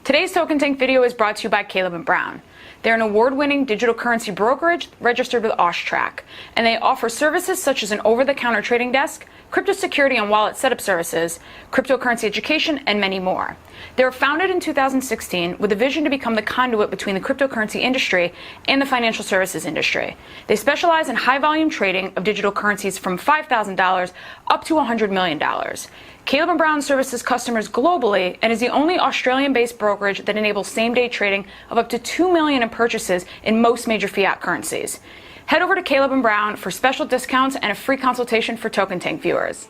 Today's Token Tank video is brought to you by Caleb & Brown. They're an award-winning digital currency brokerage registered with OSTRAC, and they offer services such as an over-the-counter trading desk, crypto security and wallet setup services, cryptocurrency education, and many more. They were founded in 2016 with a vision to become the conduit between the cryptocurrency industry and the financial services industry. They specialize in high-volume trading of digital currencies from $5,000 up to $100 million. Caleb & Brown services customers globally and is the only Australian-based brokerage that enables same-day trading of up to $2 million in purchases in most major fiat currencies. Head over to Caleb & Brown for special discounts and a free consultation for Token Tank viewers.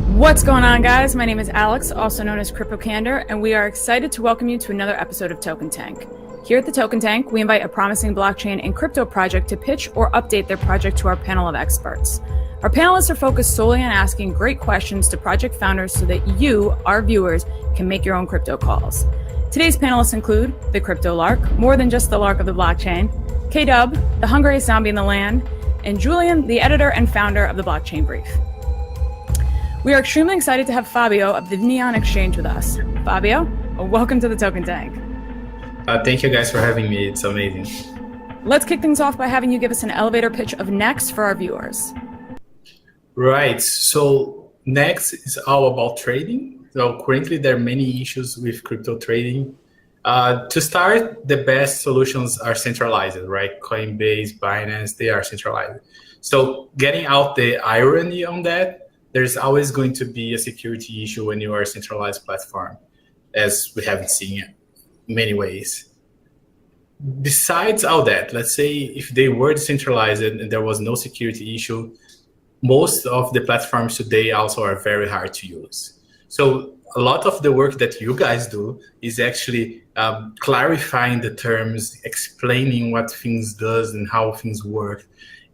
What's going on, guys? My name is Alex, also known as CryptoCandor, and we are excited to welcome you to another episode of Token Tank. Here at the Token Tank, we invite a promising blockchain and crypto project to pitch or update their project to our panel of experts. Our panelists are focused solely on asking great questions to project founders so that you, our viewers, can make your own crypto calls. Today's panelists include the Crypto Lark, more than just the lark of the blockchain, K-Dub, the hungriest zombie in the land, and Julian, the editor and founder of the Blockchain Brief. We are extremely excited to have Fabio of the Neon Exchange with us. Fabio, welcome to the Token Tank. Thank you guys for having me. It's amazing. Let's kick things off by having you give us an elevator pitch of NEX for our viewers. Right. So NEX is all about trading. So currently there are many issues with crypto trading. To start, the best solutions are centralized, right? Coinbase, Binance, they are centralized. So getting out the irony on that, there's always going to be a security issue when you are a centralized platform, as we haven't seen it. Many ways. Besides all that, let's say if they were decentralized and there was no security issue, most of the platforms today also are very hard to use. So a lot of the work that you guys do is actually clarifying the terms, explaining what things does and how things work.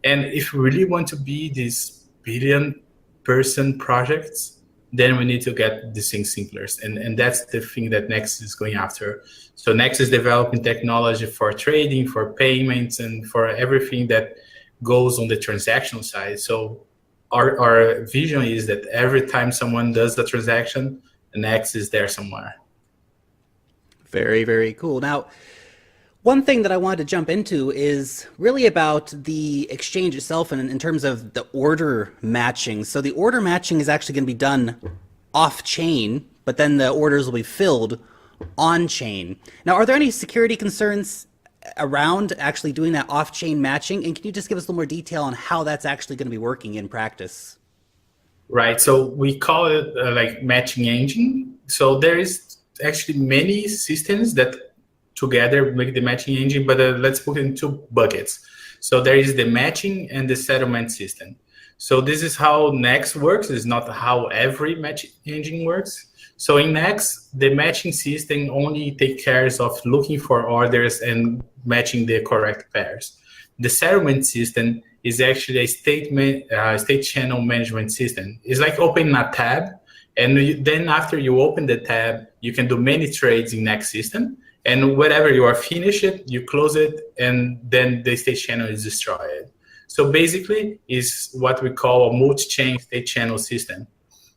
And if we really want to be these billion-person projects, then we need to get these things simpler. And that's the thing that NEX is going after. So NEX is developing technology for trading, for payments, and for everything that goes on the transactional side. So our vision is that every time someone does the transaction, NEX is there somewhere. Very, very cool. Now, one thing that I wanted to jump into is really about the exchange itself and in terms of the order matching. So the order matching is actually going to be done off-chain, but then the orders will be filled on-chain. Now, are there any security concerns around actually doing that off-chain matching? And can you just give us a little more detail on how that's actually going to be working in practice? Right. So we call it like matching engine. So there is actually many systems that together make the matching engine, but let's put it in two buckets. So there is the matching and the settlement system. So this is how NEX works. It's not how every matching engine works. So in NEX, the matching system only takes care of looking for orders and matching the correct pairs. The settlement system is actually a state channel management system. It's like opening a tab, and then after you open the tab, you can do many trades in NEX system. And whenever you are finished, you close it, and then the state channel is destroyed. So basically, it's what we call a multi-chain state channel system.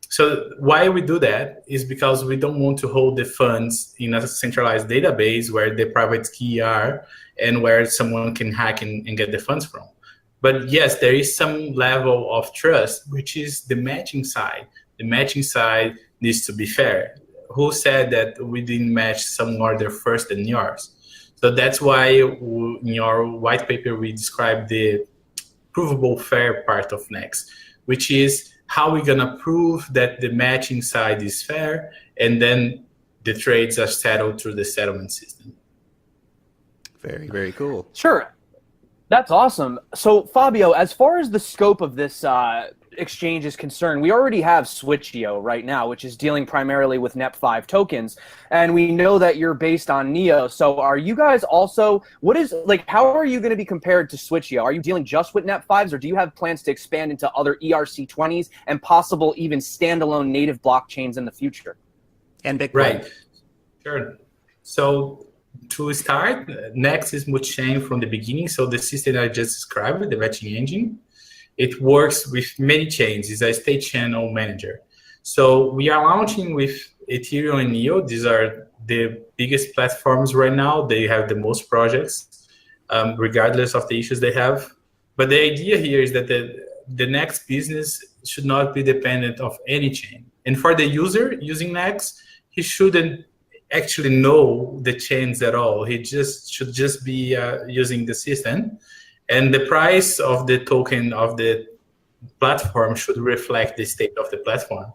So why we do that is because we don't want to hold the funds in a centralized database where the private key are and where someone can hack and get the funds from. But yes, there is some level of trust, which is the matching side. The matching side needs to be fair. Who said that we didn't match some order first than yours? So that's why in our white paper, we describe the provable fair part of NEX, which is how we're gonna prove that the matching side is fair, and then the trades are settled through the settlement system. Very, very cool. Sure. That's awesome. So Fabio, as far as the scope of this exchange is concerned, we already have Switch.io right now, which is dealing primarily with NEP5 tokens. And we know that you're based on Neo. So are you guys also, how are you going to be compared to Switch.io? Are you dealing just with NEP5s, or do you have plans to expand into other ERC20s and possible even standalone native blockchains in the future? And Bitcoin. Right. Sure. So to start, NEX is multi-chain from the beginning. So the system I just described, the matching engine, it works with many chains. It's a state channel manager. So we are launching with Ethereum and NEO. These are the biggest platforms right now. They have the most projects, regardless of the issues they have. But the idea here is that the NEX business should not be dependent of any chain. And for the user using NEX, he shouldn't actually know the chains at all. He should just be using the system. And the price of the token of the platform should reflect the state of the platform.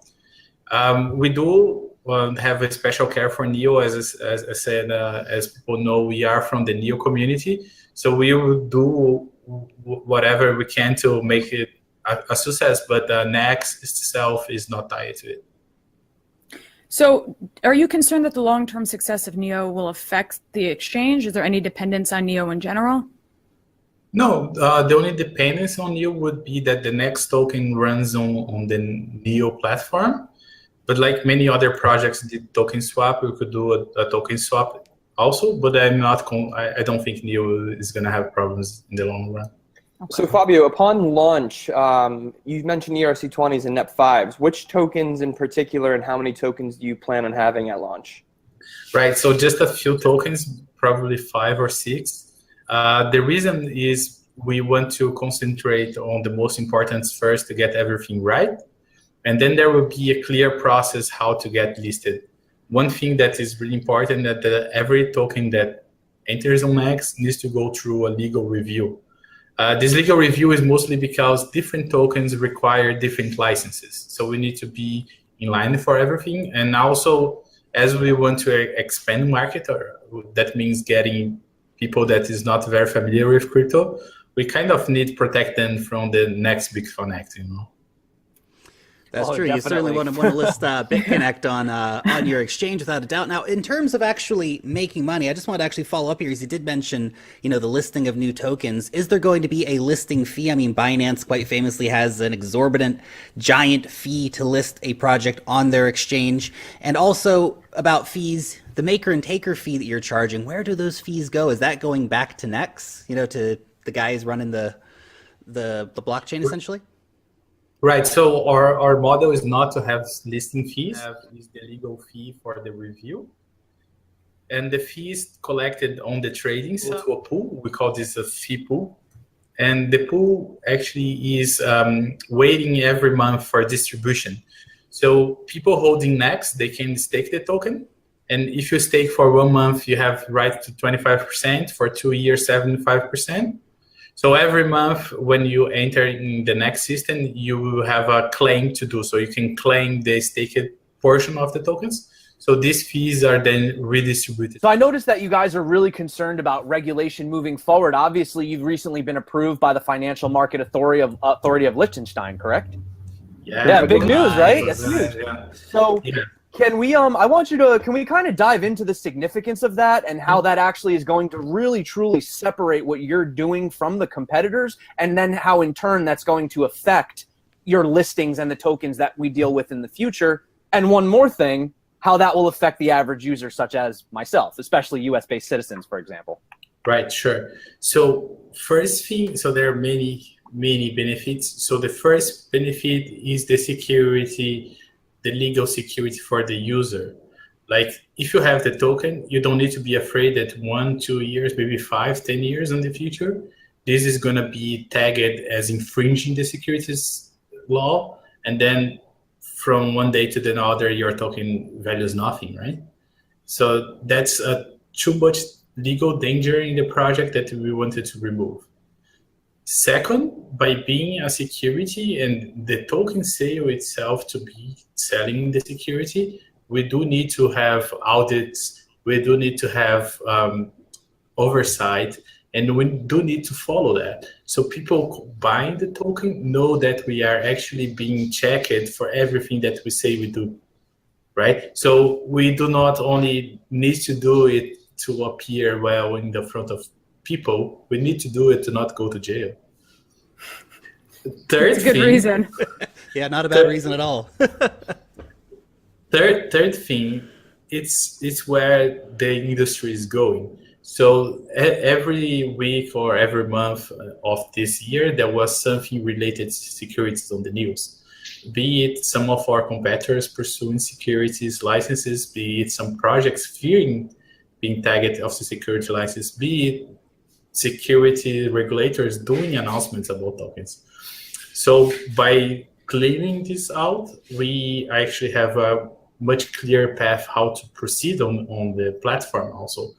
We do have a special care for NEO, as I said, as people know, we are from the NEO community. So we will do whatever we can to make it a success, but NEX itself is not tied to it. So are you concerned that the long-term success of NEO will affect the exchange? Is there any dependence on NEO in general? No, the only dependence on NEO would be that the NEX token runs on the NEO platform. But like many other projects did token swap, we could do a token swap also, but I don't think NEO is going to have problems in the long run. Okay. So Fabio, upon launch, you mentioned ERC20s and NEP5s. Which tokens in particular and how many tokens do you plan on having at launch? Right, so just a few tokens, probably 5 or 6. The reason is we want to concentrate on the most important first to get everything right. And then there will be a clear process how to get listed. One thing that is really important that every token that enters on NEX needs to go through a legal review. This legal review is mostly because different tokens require different licenses. So we need to be in line for everything. And also, as we want to expand the market, that means getting people that is not very familiar with crypto, we kind of need to protect them from the next big connect, you know. That's true. Definitely. You certainly want to list BitConnect on your exchange without a doubt. Now, in terms of actually making money, I just want to actually follow up here because you did mention, the listing of new tokens. Is there going to be a listing fee? I mean, Binance quite famously has an exorbitant, giant fee to list a project on their exchange. And also about fees, the maker and taker fee that you're charging, where do those fees go? Is that going back to NEX, to the guys running the blockchain essentially? Right. So our model is not to have listing fees. Is the legal fee for the review, and the fees collected on the trading to a pool. We call this a fee pool, and the pool actually is waiting every month for distribution. So people holding NEX, they can stake the token, and if you stake for 1 month, you have right to 25%. For 2 years, 75%. So every month when you enter in the NEX system, you will have a claim to do. So you can claim the staked portion of the tokens. So these fees are then redistributed. So I noticed that you guys are really concerned about regulation moving forward. Obviously, you've recently been approved by the Financial Market Authority of Liechtenstein, correct? Yeah, big news, right? That's huge. Yeah. So can we can we kind of dive into the significance of that and how that actually is going to really truly separate what you're doing from the competitors, and then how in turn that's going to affect your listings and the tokens that we deal with in the future? And one more thing, how that will affect the average user such as myself, especially US-based citizens, for example. Right, sure. So first thing, so there are many benefits. So the first benefit is the security, the legal security for the user. Like if you have the token, you don't need to be afraid that 1, 2 years, maybe 5, 10 years in the future, this is going to be tagged as infringing the securities law. And then from one day to the other, your token values nothing, right? So that's too much legal danger in the project that we wanted to remove. Second, by being a security and the token sale itself to be selling the security, we do need to have audits, we do need to have oversight, and we do need to follow that. So people buying the token know that we are actually being checked for everything that we say we do, right? So we do not only need to do it to appear well in the front of people, we need to do it to not go to jail. That's a good reason. Yeah, not a bad reason at all. Third thing it's where the industry is going. So every week or every month of this year, there was something related to securities on the news. Be it some of our competitors pursuing securities licenses, be it some projects fearing being tagged of the security license, be it security regulators doing announcements about tokens. So by clearing this out, we actually have a much clearer path how to proceed on the platform also.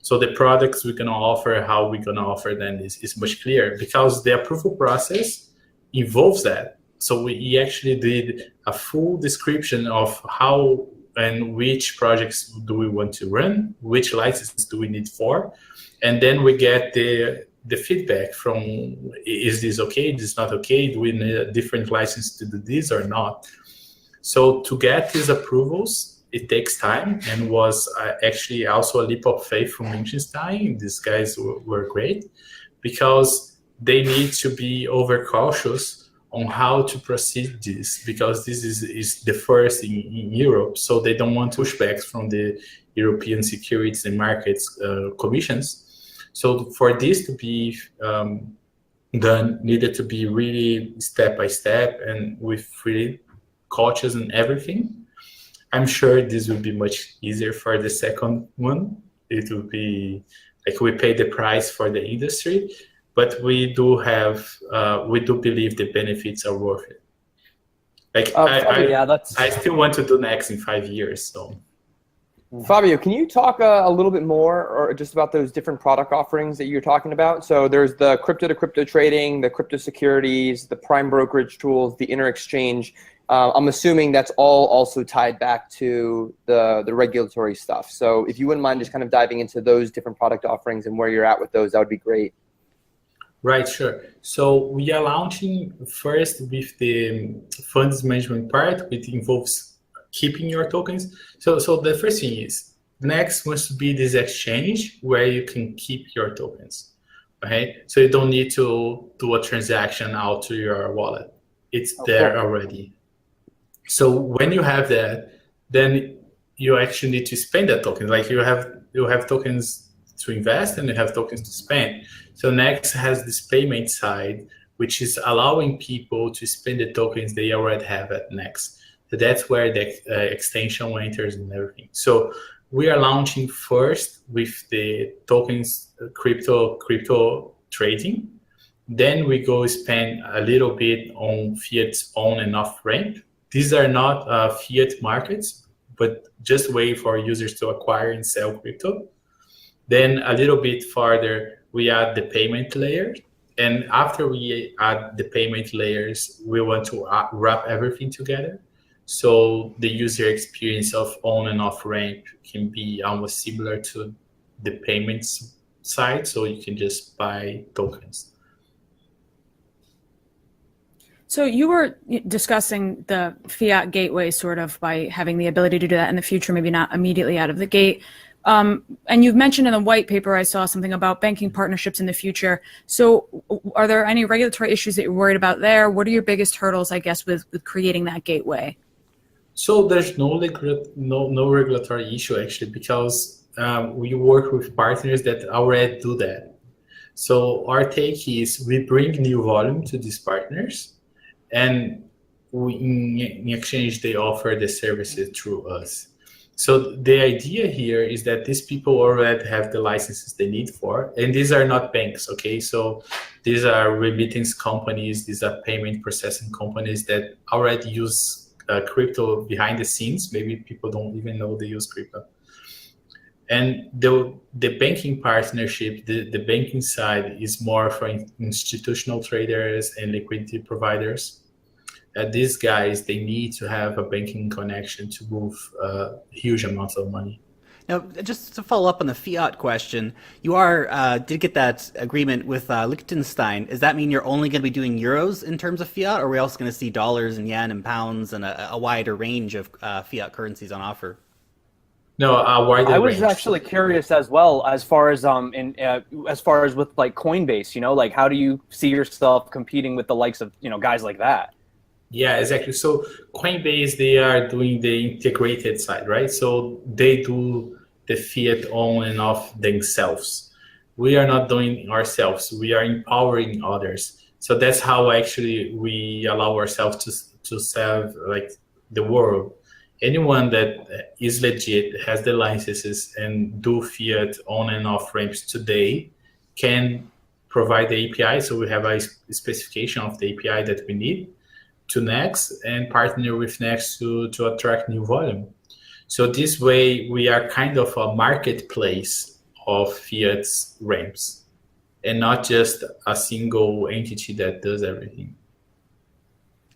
So the products we're gonna offer, how we're gonna offer them is much clearer, because the approval process involves that. So we actually did a full description of how and which projects do we want to run, which licenses do we need for, and then we get the feedback from, is this okay, is this not okay, do we need a different license to do this or not? So to get these approvals, it takes time, and was actually also a leap of faith from Liechtenstein. These guys were great, because they need to be overcautious on how to proceed this, because this is the first in Europe, so they don't want pushbacks from the European Securities and Markets Commissions. So for this to be done, needed to be really step by step and with really cautious and everything. I'm sure this will be much easier for the second one. It will be like we pay the price for the industry, but we do believe the benefits are worth it. Like I still want to do NEX in 5 years, so. Fabio, can you talk a little bit more or just about those different product offerings that you're talking about? So there's the crypto-to-crypto trading, the crypto securities, the prime brokerage tools, the inter-exchange. I'm assuming that's all also tied back to the regulatory stuff. So if you wouldn't mind just kind of diving into those different product offerings and where you're at with those, that would be great. Right, sure. So we are launching first with the funds management part, which involves keeping your tokens. So the first thing is, NEX wants to be this exchange where you can keep your tokens, okay? So you don't need to do a transaction out to your wallet. It's there already. So when you have that, then you actually need to spend that token. Like you have tokens to invest and you have tokens to spend. So NEX has this payment side, which is allowing people to spend the tokens they already have at NEX. So that's where the extension enters and everything. So we are launching first with the tokens crypto trading. Then we go spend a little bit on Fiat's on and off ramp. These are not Fiat markets, but just way for users to acquire and sell crypto. Then a little bit farther, we add the payment layer. And after we add the payment layers, we want to wrap everything together. So the user experience of on and off ramp can be almost similar to the payments side. So you can just buy tokens. So you were discussing the fiat gateway sort of by having the ability to do that in the future, maybe not immediately out of the gate. And you've mentioned in the white paper, I saw something about banking partnerships in the future. So are there any regulatory issues that you're worried about there? What are your biggest hurdles, I guess, with creating that gateway? So there's no regulatory issue actually, because we work with partners that already do that. So our take is we bring new volume to these partners, and in exchange they offer the services through us. So the idea here is that these people already have the licenses they need for, and these are not banks, okay? So these are remittance companies, these are payment processing companies that already use crypto behind the scenes. Maybe people don't even know they use crypto. And the banking partnership, the banking side is more for institutional traders and liquidity providers. These guys, they need to have a banking connection to move huge amounts of money. Now, just to follow up on the fiat question, you did get that agreement with Liechtenstein. Does that mean you're only going to be doing euros in terms of fiat, or are we also going to see dollars and yen and pounds and a wider range of fiat currencies on offer? No, a wider range. I was actually curious as well, as far as with like Coinbase, like how do you see yourself competing with the likes of guys like that? Yeah, exactly. So Coinbase, they are doing the integrated side, right? So they do the fiat on and off themselves. We are not doing ourselves. We are empowering others. So that's how actually we allow ourselves to serve like the world. Anyone that is legit, has the licenses, and do fiat on and off ramps today can provide the API. So we have a specification of the API that we need to NEX and partner with NEX to attract new volume. So this way, we are kind of a marketplace of fiat ramps and not just a single entity that does everything.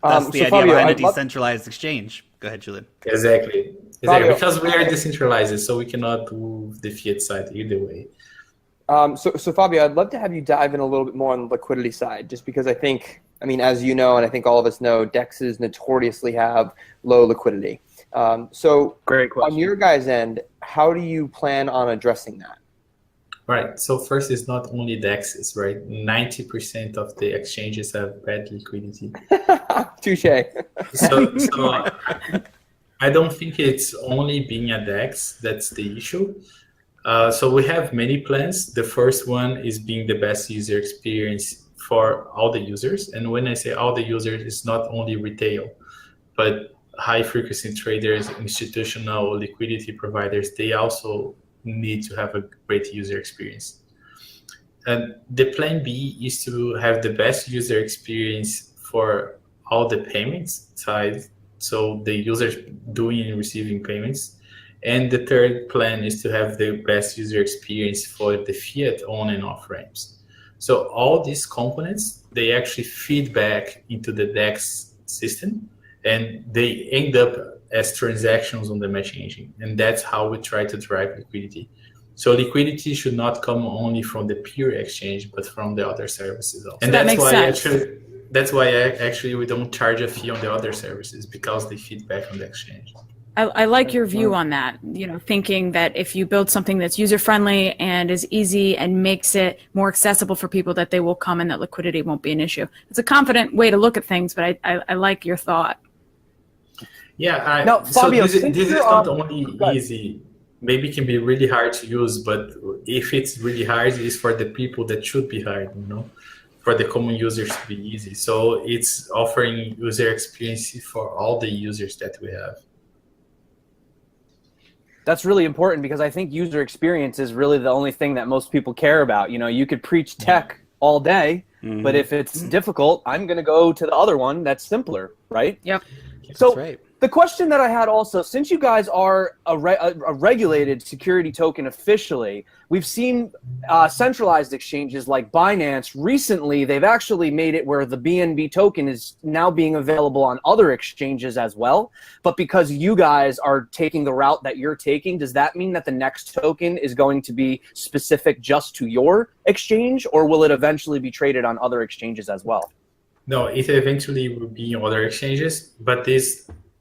That's the So idea Fabio, behind a I'd love, decentralized exchange. Go ahead, Julian. Exactly. Fabio, Because we are decentralized, so we cannot do the fiat side either way. so Fabio, I'd love to have you dive in a little bit more on the liquidity side, just because I think, I mean, as you know, and I think all of us know, DEXs notoriously have low liquidity. So Great question. on your guys' end, how do you plan on addressing that? Right. So first, it's not only DEXs, right? 90% of the exchanges have bad liquidity. Touche. So I don't think it's only being a DEX that's the issue. So we have many plans. The first one is being the best user experience for all the users. And when I say all the users, it's not only retail, but high frequency traders, institutional liquidity providers, they also need to have a great user experience. And the plan B is to have the best user experience for all the payments side. So the users doing and receiving payments. And the third plan is to have the best user experience for the fiat on and off ramps. So all these components, they actually feed back into the DEX system and they end up as transactions on the matching engine. And that's how we try to drive liquidity. So liquidity should not come only from the pure exchange, but from the other services also. And that that's makes why sense. that's why actually we don't charge a fee on the other services because they feed back on the exchange. I like your view on that, thinking that if you build something that's user-friendly and is easy and makes it more accessible for people, that they will come and that liquidity won't be an issue. It's a confident way to look at things, but I like your thought. Yeah. Now, Fabio, this since is you're not on- only easy. Maybe it can be really hard to use, but if it's really hard, it's for the people that should be hard, for the common users to be easy. So it's offering user experience for all the users that we have. That's really important because I think user experience is really the only thing that most people care about. You could preach tech all day, but if it's difficult, I'm going to go to the other one that's simpler, right? Yep. So That's right. the question that I had also, since you guys are a regulated security token officially, we've seen centralized exchanges like Binance recently. They've actually made it where the BNB token is now being available on other exchanges as well. But because you guys are taking the route that you're taking, does that mean that the next token is going to be specific just to your exchange, or will it eventually be traded on other exchanges as well? No, it eventually will be on other exchanges, but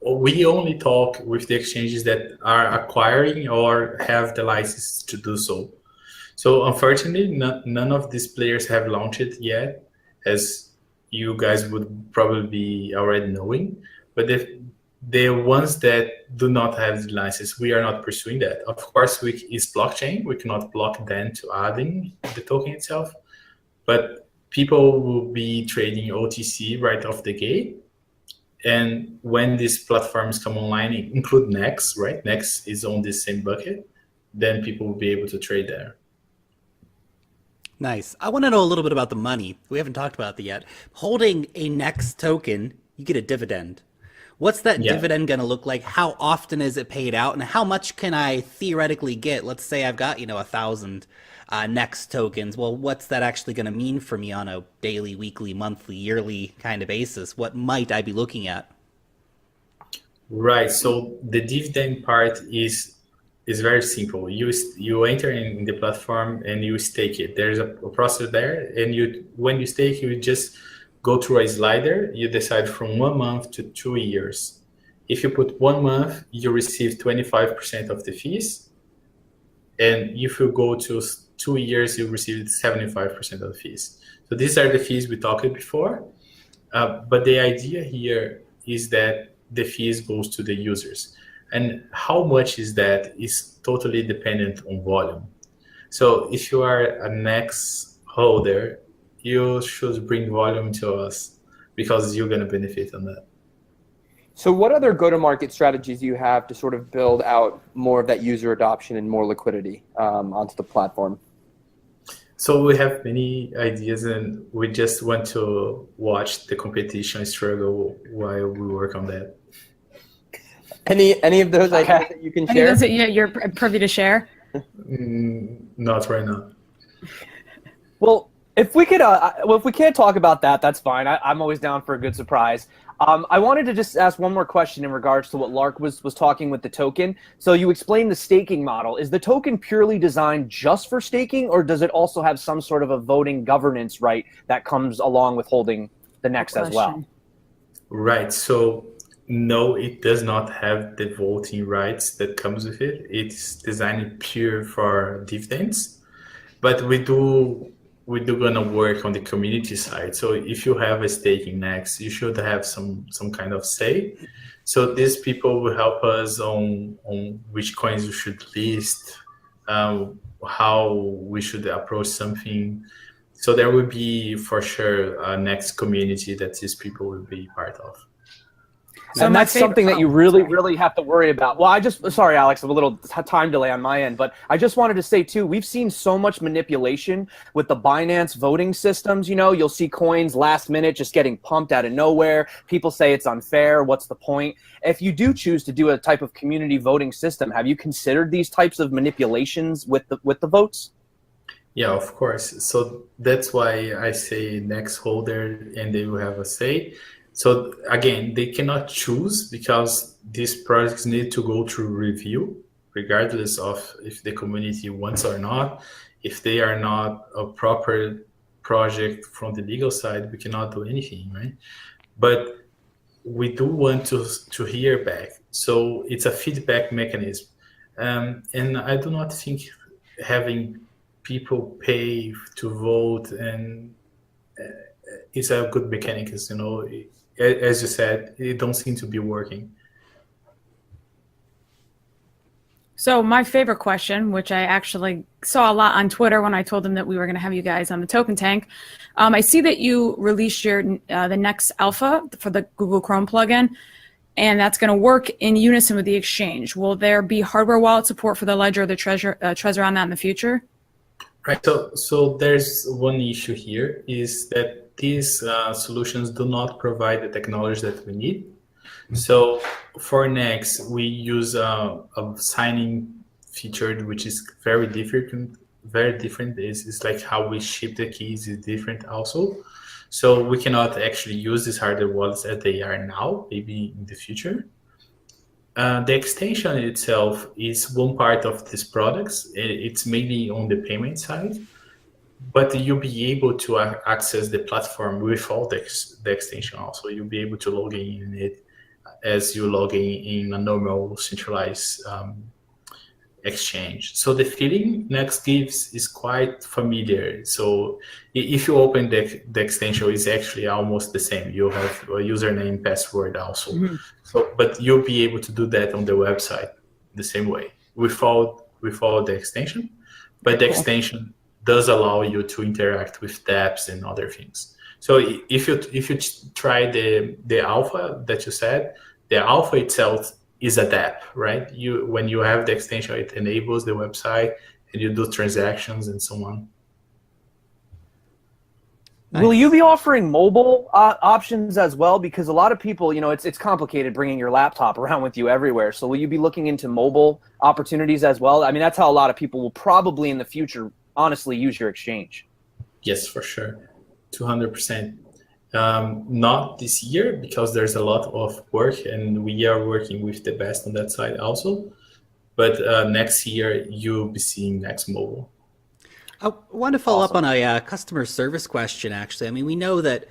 we only talk with the exchanges that are acquiring or have the license to do so. So unfortunately, none of these players have launched it yet, as you guys would probably be already knowing. But the ones that do not have the license, we are not pursuing that. Of course, it's blockchain. We cannot block them to adding the token itself, but people will be trading OTC right off the gate. And when these platforms come online, include NEX, right? NEX is on the same bucket, then people will be able to trade there. Nice. I want to know a little bit about the money. We haven't talked about that yet. Holding a NEX token, you get a dividend. What's that dividend going to look like? How often is it paid out? And how much can I theoretically get? Let's say I've got, 1,000 NEX tokens. Well, what's that actually going to mean for me on a daily, weekly, monthly, yearly kind of basis? What might I be looking at? Right. So the dividend part is very simple. You enter in the platform and you stake it. There's a process there, and when you stake, you just go through a slider. You decide from 1 month to 2 years. If you put 1 month, you receive 25% of the fees, and if you go to 2 years, you receive 75% of the fees. So these are the fees we talked before. But the idea here is that the fees goes to the users. And how much is that is totally dependent on volume. So if you are a NEX holder, you should bring volume to us because you're going to benefit on that. So what other go-to-market strategies do you have to sort of build out more of that user adoption and more liquidity onto the platform? So we have many ideas, and we just want to watch the competition struggle while we work on that. Any of those ideas that you can Any share? of those that you're privy to share? Not right now. Well, if we could, if we can't talk about that, that's fine. I'm always down for a good surprise. I wanted to just ask one more question in regards to what Lark was talking with the token. So you explained the staking model. Is the token purely designed just for staking, or does it also have some sort of a voting governance right that comes along with holding the NEX as well? Right. So no, it does not have the voting rights that comes with it. It's designed pure for dividends, but we do gonna work on the community side. So if you have a stake in NEX, you should have some kind of say. So these people will help us on which coins we should list, how we should approach something. So there will be for sure a NEX community that these people will be part of. So and that's something that you really have to worry about. Well, sorry, Alex, a little time delay on my end, but I just wanted to say too, we've seen so much manipulation with the Binance voting systems. You know, you'll see coins last minute just getting pumped out of nowhere. People say it's unfair. What's the point? If you do choose to do a type of community voting system, have you considered these types of manipulations with the votes? Yeah, of course. So that's why I say NEX holder and they will have a say. So again, they cannot choose because these projects need to go through review, regardless of if the community wants or not. If they are not a proper project from the legal side, we cannot do anything, right? But we do want to hear back. So it's a feedback mechanism. And I do not think having people pay to vote and is a good mechanic, you know. As you said, it don't seem to be working. So my favorite question, which I actually saw a lot on Twitter when I told them that we were going to have you guys on the Token Tank, I see that you released your the NEX Alpha for the Google Chrome plugin, and that's going to work in unison with the exchange. Will there be hardware wallet support for the Ledger or the Trezor on that in the future? Right. So there's one issue here is that these solutions do not provide the technology that we need. So for NEX, we use a signing feature, which is very different. It's like how we ship the keys is different also. So we cannot actually use these hardware wallets as they are now, maybe in the future. The extension itself is one part of these products. It's mainly on the payment side, but you'll be able to access the platform without the extension also. You'll be able to log in it as you log in a normal centralized exchange. So the feeling NEX gives is quite familiar. So if you open the extension, it's actually almost the same. You have a username, password also. Mm-hmm. So, but you'll be able to do that on the website the same way without the extension. But the extension does allow you to interact with dApps and other things. So if you try the alpha that you said, the alpha itself is a dApp, right? When you have the extension, it enables the website and you do transactions and so on. Nice. Will you be offering mobile options as well? Because a lot of people, you know, it's complicated bringing your laptop around with you everywhere. So will you be looking into mobile opportunities as well? I mean, that's how a lot of people will probably in the future honestly use your exchange. Yes, for sure. 200%. Not this year because there's a lot of work and we are working with the best on that side also. But next year, you'll be seeing NEX Mobile. I want to follow up on a customer service question, actually. I mean, we know that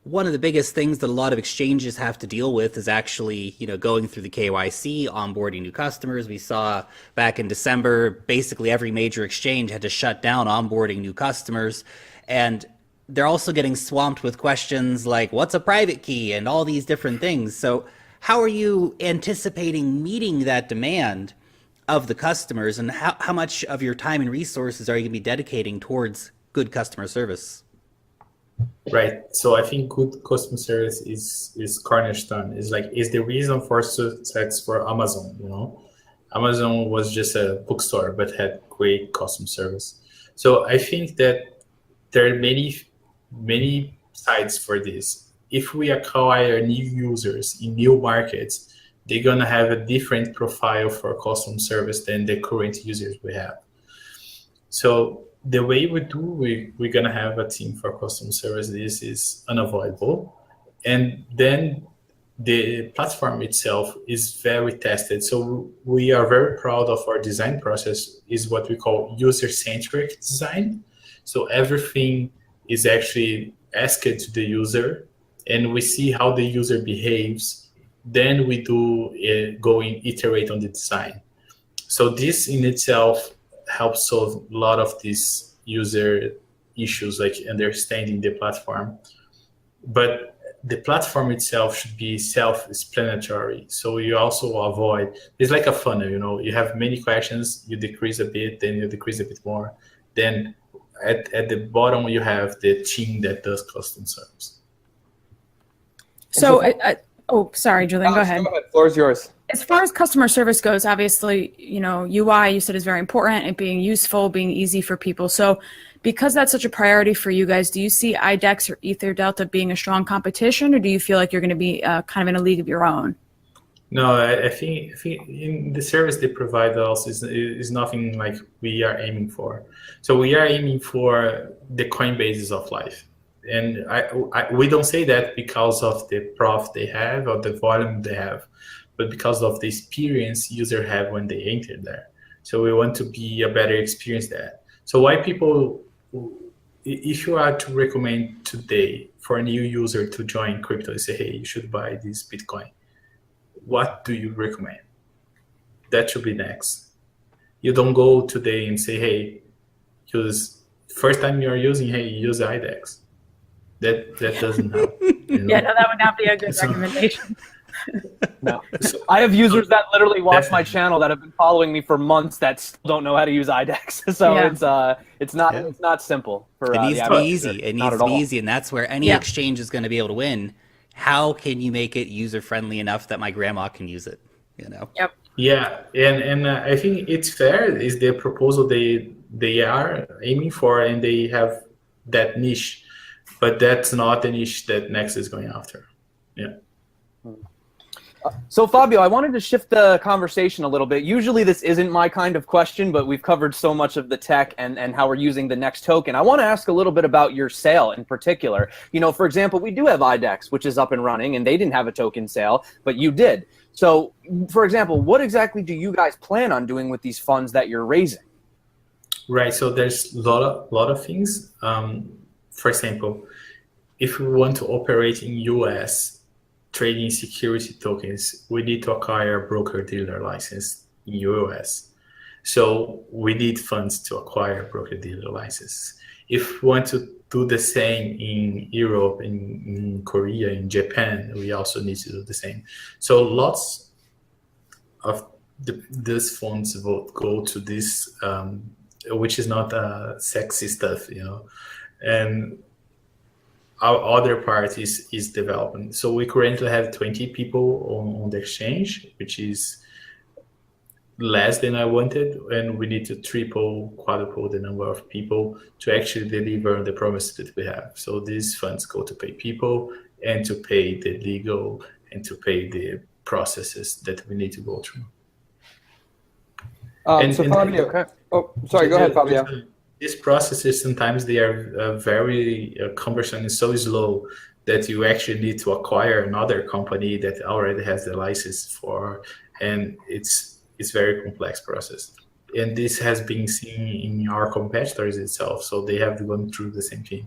one of the biggest things that a lot of exchanges have to deal with is actually, you know, going through the KYC, onboarding new customers. We saw back in December, basically every major exchange had to shut down onboarding new customers. And they're also getting swamped with questions like what's a private key and all these different things. So how are you anticipating meeting that demand of the customers, and how much of your time and resources are you going to be dedicating towards good customer service? Right. So I think good customer service is cornerstone. Is the reason for success for Amazon. Amazon was just a bookstore but had great customer service. So I think that there are many sides for this. If we acquire new users in new markets, they're gonna have a different profile for customer service than the current users we have. So the way we're gonna have a team for customer service. This is unavoidable, and then the platform itself is very tested. So we are very proud of our design process. Is what we call user-centric design. So everything is actually asked to the user, and we see how the user behaves. Then we go and iterate on the design. So this in itself helps solve a lot of these user issues, like understanding the platform. But the platform itself should be self-explanatory. So you also avoid, it's like a funnel, you have many questions, you decrease a bit, then you decrease a bit more. Then at the bottom, you have the team that does custom service. So, sorry, Julian, go ahead. Go ahead, floor is yours. As far as customer service goes, obviously, UI, you said, is very important, it being useful, being easy for people. So because that's such a priority for you guys, do you see IDEX or Ether Delta being a strong competition, or do you feel like you're going to be kind of in a league of your own? No, I think in the service they provide us is nothing like we are aiming for. So we are aiming for the Coinbases of life. And we don't say that because of the profit they have or the volume they have, but because of the experience users have when they enter there. So we want to be a better experience there. So why people, if you are to recommend today for a new user to join crypto and say, hey, you should buy this Bitcoin, what do you recommend? That should be next. You don't go today and say, hey, first time you're using, hey, use IDEX. That doesn't help. Yeah, no, that would not be a good recommendation. No. I have users that literally watch my channel that have been following me for months that still don't know how to use IDEX. So it's not simple for it needs the to be average easy. user. It Not needs at to be all. easy, and that's where any exchange is going to be able to win. How can you make it user friendly enough that my grandma can use it? Yep. Yeah, and I think it's fair. Is the proposal they are aiming for, and they have that niche, but that's not the niche that Nex is going after. Yeah. So Fabio, I wanted to shift the conversation a little bit. Usually this isn't my kind of question, but we've covered so much of the tech and how we're using the NEX token. I want to ask a little bit about your sale in particular. For example, we do have IDEX, which is up and running, and they didn't have a token sale, but you did. So, for example, what exactly do you guys plan on doing with these funds that you're raising? Right. So there's a lot of things. For example, if we want to operate in US trading security tokens, we need to acquire a broker-dealer license in US. So we need funds to acquire a broker-dealer license. If we want to do the same in Europe, in Korea, in Japan, we also need to do the same. So lots of these funds will go to this, which is not sexy stuff, and our other part is development. So we currently have 20 people on the exchange, which is less than I wanted, and we need to triple, quadruple the number of people to actually deliver on the promise that we have. So these funds go to pay people and to pay the legal and to pay the processes that we need to go through. Fabio, go ahead, Fabio. These processes, sometimes they are very cumbersome and so slow that you actually need to acquire another company that already has the license for, and it's very complex process. And this has been seen in our competitors itself, so they have gone through the same thing.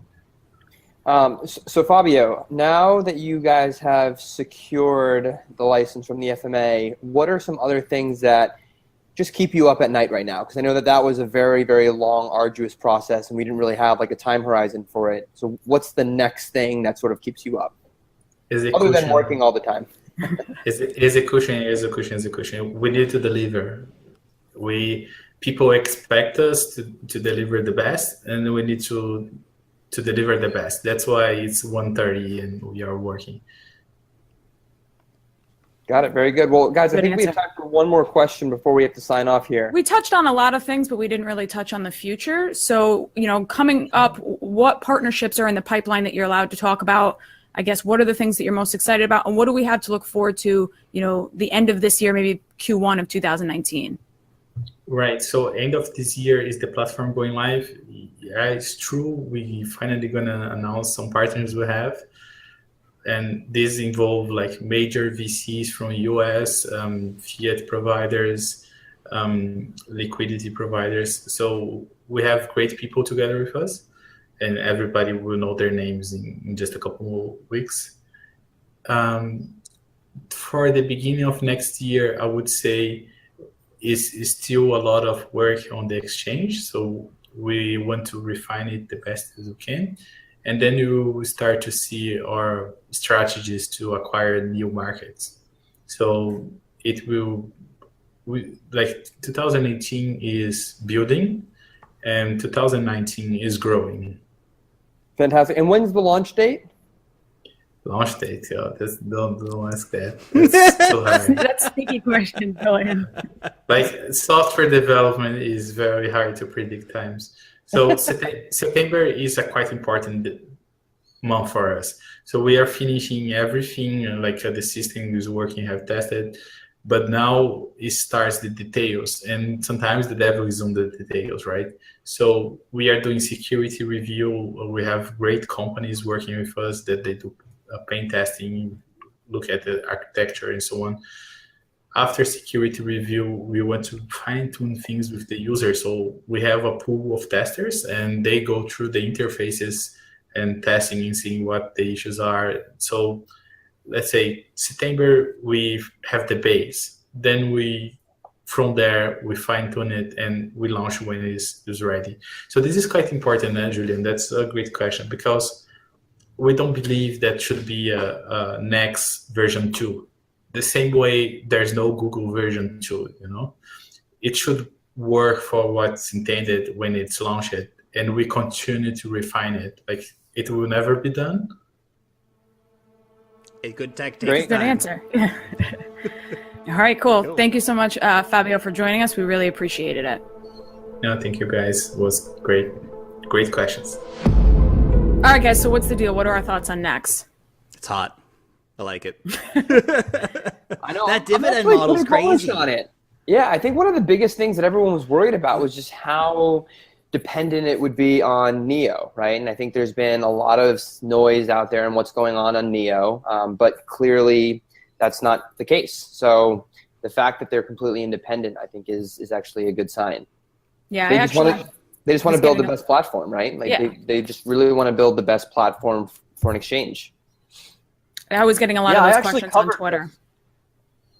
So Fabio, now that you guys have secured the license from the FMA, what are some other things that just keep you up at night right now? Because I know that that was a very, very long, arduous process, and we didn't really have like a time horizon for it. So what's the next thing that sort of keeps you up, other than working all the time? Execution. We need to deliver. People expect us to deliver the best, and we need to deliver the best. That's why it's 1:30 and we are working. Got it. Very good. Well, guys, I think we have time for one more question before we have to sign off here. We touched on a lot of things, but we didn't really touch on the future. So, coming up, what partnerships are in the pipeline that you're allowed to talk about? I guess, what are the things that you're most excited about? And what do we have to look forward to, the end of this year, maybe Q1 of 2019? Right. So end of this year is the platform going live. Yeah, it's true. We finally going to announce some partners we have. And these involve like major VCs from US, Fiat providers, liquidity providers. So we have great people together with us, and everybody will know their names in just a couple of weeks. For the beginning of next year, I would say is still a lot of work on the exchange. So we want to refine it the best as we can. And then you will start to see our strategies to acquire new markets. So it will, 2018 is building and 2019 is growing. Fantastic. And when's the launch date? Launch date, yeah. Don't ask that. That's so hard. That's a sneaky question, Julian. Software development is very hard to predict times. So September is a quite important month for us. So we are finishing everything, the system is working, have tested, but now it starts the details, and sometimes the devil is on the details, right? So we are doing security review. We have great companies working with us that they do pen testing, look at the architecture and so on. After security review, we want to fine-tune things with the user. So we have a pool of testers, and they go through the interfaces and testing and seeing what the issues are. So let's say September, we have the base. Then from there, we fine-tune it and we launch when it is ready. So this is quite important, Julian. That's a great question, because we don't believe that should be a NEX version 2. The same way there's no Google version 2, it should work for what's intended when it's launched, and we continue to refine it. It will never be done. A good tech takes Great. Good answer. All right, cool. Thank you so much, Fabio, for joining us. We really appreciated it. No, thank you guys. It was great. Great questions. All right, guys, so what's the deal? What are our thoughts on NEX? It's hot. I like it. I know. That dividend model's crazy. On it. Yeah, I think one of the biggest things that everyone was worried about was just how dependent it would be on Neo, right? And I think there's been a lot of noise out there on what's going on Neo, but clearly that's not the case. So the fact that they're completely independent, I think, is actually a good sign. Yeah, they just want to build the best platform, right? They just really want to build the best platform for an exchange. I was getting a lot of those questions on Twitter.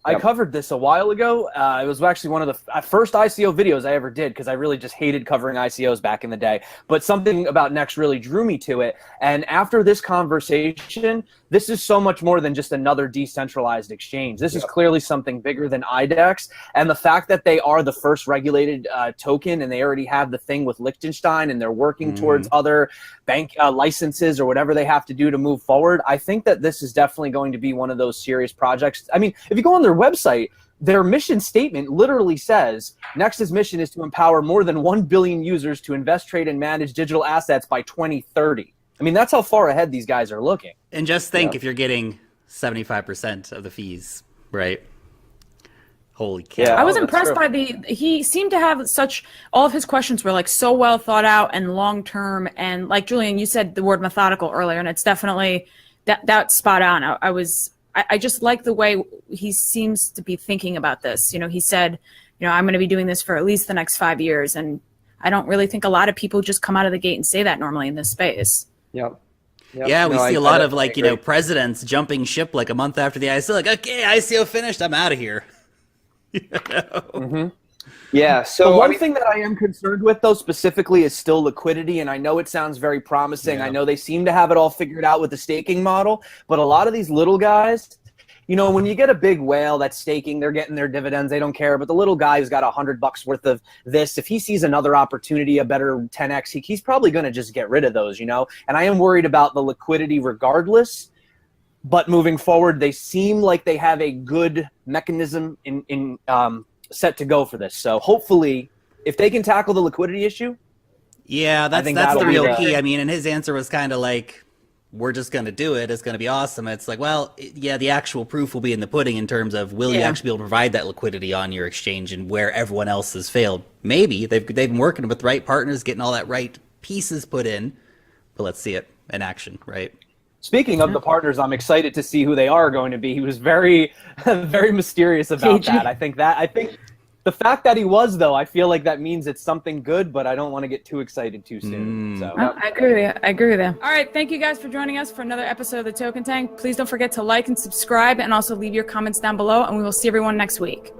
I covered this a while ago. It was actually one of the first ICO videos I ever did, because I really just hated covering ICOs back in the day. But something about NEX really drew me to it. And after this conversation, this is so much more than just another decentralized exchange. This is clearly something bigger than IDEX. And the fact that they are the first regulated token, and they already have the thing with Liechtenstein, and they're working towards other bank licenses or whatever they have to do to move forward, I think that this is definitely going to be one of those serious projects. I mean, if you go on their website, their mission statement literally says, Nex's mission is to empower more than 1 billion users to invest, trade, and manage digital assets by 2030. I mean, that's how far ahead these guys are looking. And just think if you're getting 75% of the fees, right? Holy cow. Yeah, I was impressed by he seemed to have all of his questions were so well thought out and long-term. And like Julian, you said the word methodical earlier, and it's definitely that's spot on. I just like the way he seems to be thinking about this. He said, I'm going to be doing this for at least the next 5 years. And I don't really think a lot of people just come out of the gate and say that normally in this space. Yep. Yeah, we see a lot of presidents jumping ship a month after the ICO, okay, ICO finished, I'm out of here. Yeah. The So one thing that I am concerned with, though, specifically is still liquidity. And I know it sounds very promising. Yeah. I know they seem to have it all figured out with the staking model. But a lot of these little guys, you know, when you get a big whale that's staking, they're getting their dividends. They don't care. But the little guy who's got $100 worth of this, if he sees another opportunity, a better 10x, he's probably going to just get rid of those, you know. And I am worried about the liquidity regardless. But moving forward, they seem like they have a good mechanism in set to go for this. So hopefully, if they can tackle the liquidity issue, Yeah, that's think the that'll be real the- key. I mean, and his answer was kind of like, "We're just going to do it. It's going to be awesome." It's like, well, yeah, the actual proof will be in the pudding in terms of will you actually be able to provide that liquidity on your exchange and where everyone else has failed. Maybe they've been working with the right partners, getting all that right pieces put in, but let's see it in action, right? speaking of the partners, I'm excited to see who they are going to be. He was very, very mysterious about Cagey. that. I think the fact that he was, though, I feel like that means it's something good, but I don't want to get too excited too soon. So. I agree with you. I agree with you. All right. Thank you guys for joining us for another episode of the Token Tank. Please don't forget to like and subscribe and also leave your comments down below, and we will see everyone next week.